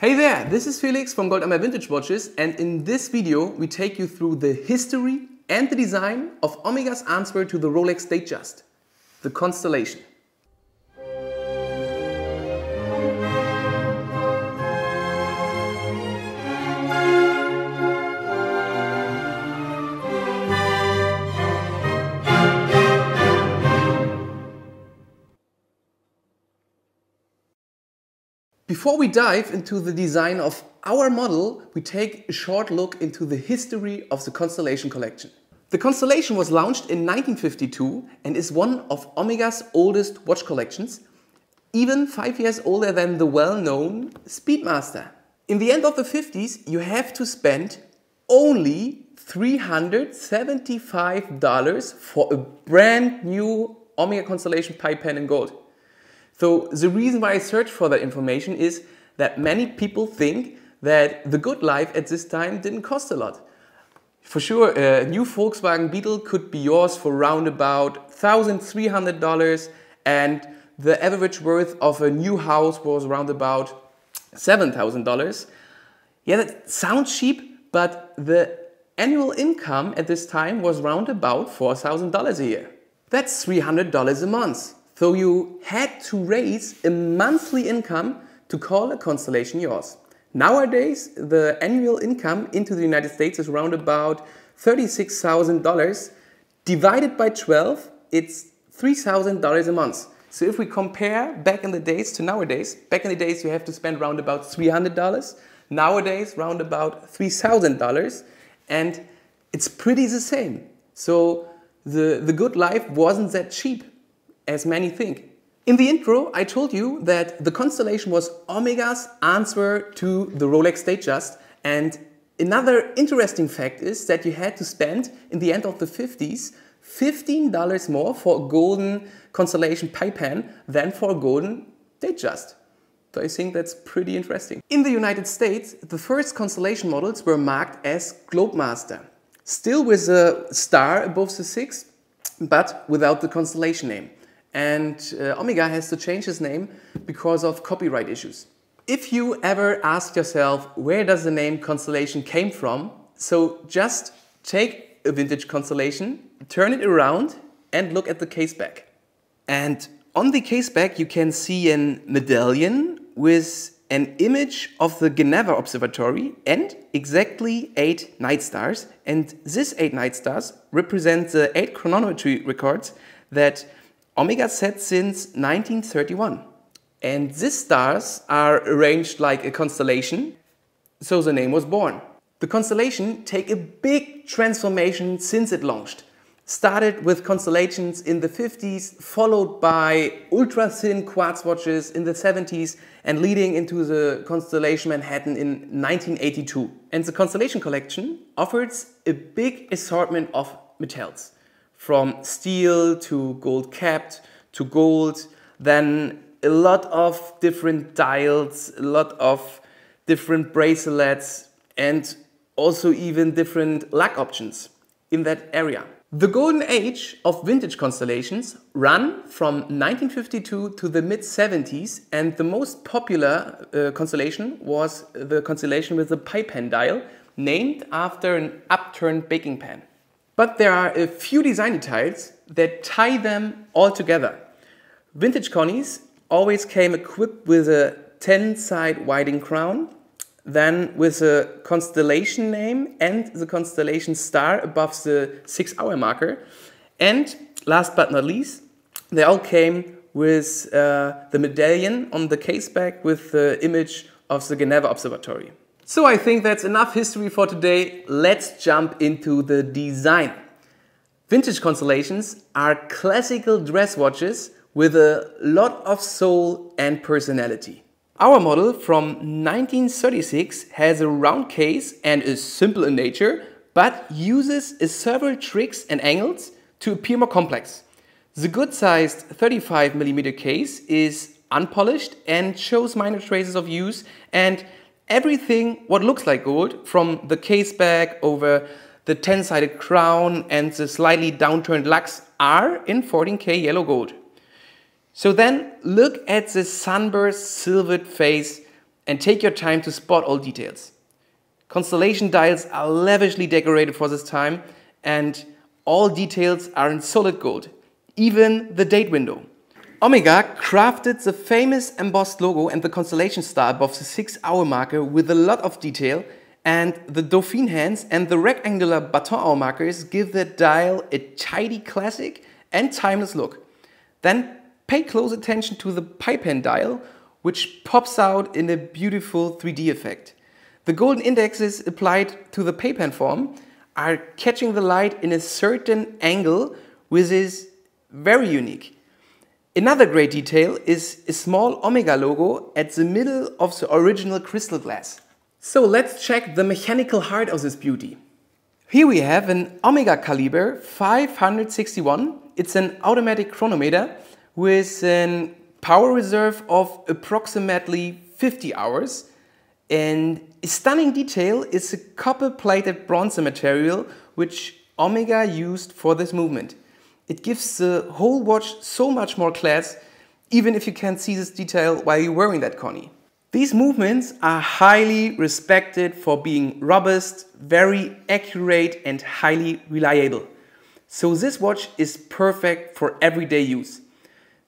Hey there, this is Felix from Gold Vintage Watches, and in this video we take you through the history and the design of Omega's answer to the Rolex Datejust, the Constellation. Before we dive into the design of our model, we take a short look into the history of the Constellation collection. The Constellation was launched in 1952 and is one of Omega's oldest watch collections, even 5 years older than the well-known Speedmaster. In the end of the 50s, you have to spend only $375 for a brand new Omega Constellation pipe pen in gold. So the reason why I searched for that information is that many people think that the good life at this time didn't cost a lot. For sure, a new Volkswagen Beetle could be yours for around about $1,300, and the average worth of a new house was around about $7,000. Yeah, that sounds cheap, but the annual income at this time was around about $4,000 a year. That's $300 a month. So you had to raise a monthly income to call a Constellation yours. Nowadays, the annual income into the United States is around about $36,000. Divided by 12, it's $3,000 a month. So if we compare back in the days to nowadays, back in the days you have to spend around about $300. Nowadays, around about $3,000. And it's pretty the same. So the good life wasn't that cheap as many think. In the intro, I told you that the Constellation was Omega's answer to the Rolex Datejust, and another interesting fact is that you had to spend, in the end of the 50s, $15 more for a golden Constellation pipe pen than for a golden Datejust. So I think that's pretty interesting. In the United States, the first Constellation models were marked as Globemaster, still with a star above the 6, but without the Constellation name. And Omega has to change his name because of copyright issues. If you ever ask yourself where does the name Constellation came from, so just take a vintage Constellation, turn it around and look at the case back. And on the case back you can see a medallion with an image of the Geneva Observatory and exactly 8 night stars. And these 8 night stars represent the 8 chronometry records that Omega set since 1931. And these stars are arranged like a constellation, so the name was born. The Constellation take a big transformation since it launched. Started with constellations in the 50s, followed by ultra-thin quartz watches in the 70s, and leading into the Constellation Manhattan in 1982. And the Constellation collection offers a big assortment of metals, from steel to gold capped to gold, then a lot of different dials, a lot of different bracelets, and also even different luck options in that area. The golden age of vintage constellations ran from 1952 to the mid-70s, and the most popular constellation was the constellation with the pipe pen dial, named after an upturned baking pan. But there are a few design details that tie them all together. Vintage Connies always came equipped with a 10-side winding crown, then with a Constellation name and the Constellation star above the 6-hour marker. And last but not least, they all came with the medallion on the case back with the image of the Geneva Observatory. So I think that's enough history for today. Let's jump into the design. Vintage Constellations are classical dress watches with a lot of soul and personality. Our model from 1936 has a round case and is simple in nature, but uses several tricks and angles to appear more complex. The good-sized 35mm case is unpolished and shows minor traces of use, and everything what looks like gold, from the case back over the 10-sided crown and the slightly downturned lugs, are in 14K yellow gold. So then look at the sunburst silvered face and take your time to spot all details. Constellation dials are lavishly decorated for this time, and all details are in solid gold, even the date window. Omega crafted the famous embossed logo and the constellation star above the 6-hour marker with a lot of detail, and the Dauphine hands and the rectangular baton hour markers give the dial a tidy, classic and timeless look. Then pay close attention to the pipe pen dial, which pops out in a beautiful 3D effect. The golden indexes applied to the pipe pen form are catching the light in a certain angle, which is very unique. Another great detail is a small Omega logo at the middle of the original crystal glass. So let's check the mechanical heart of this beauty. Here we have an Omega caliber 561. It's an automatic chronometer with a power reserve of approximately 50 hours. And a stunning detail is a copper-plated bronze material which Omega used for this movement. It gives the whole watch so much more class, even if you can't see this detail while you're wearing that Connie. These movements are highly respected for being robust, very accurate and highly reliable. So this watch is perfect for everyday use.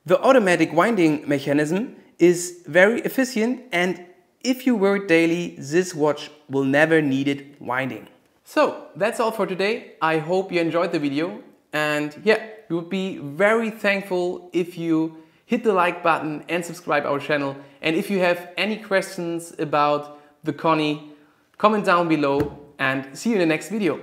The automatic winding mechanism is very efficient, and if you wear it daily, this watch will never need it winding. So that's all for today. I hope you enjoyed the video, and yeah, we would be very thankful if you hit the like button and subscribe our channel. And if you have any questions about the Connie, comment down below, and see you in the next video.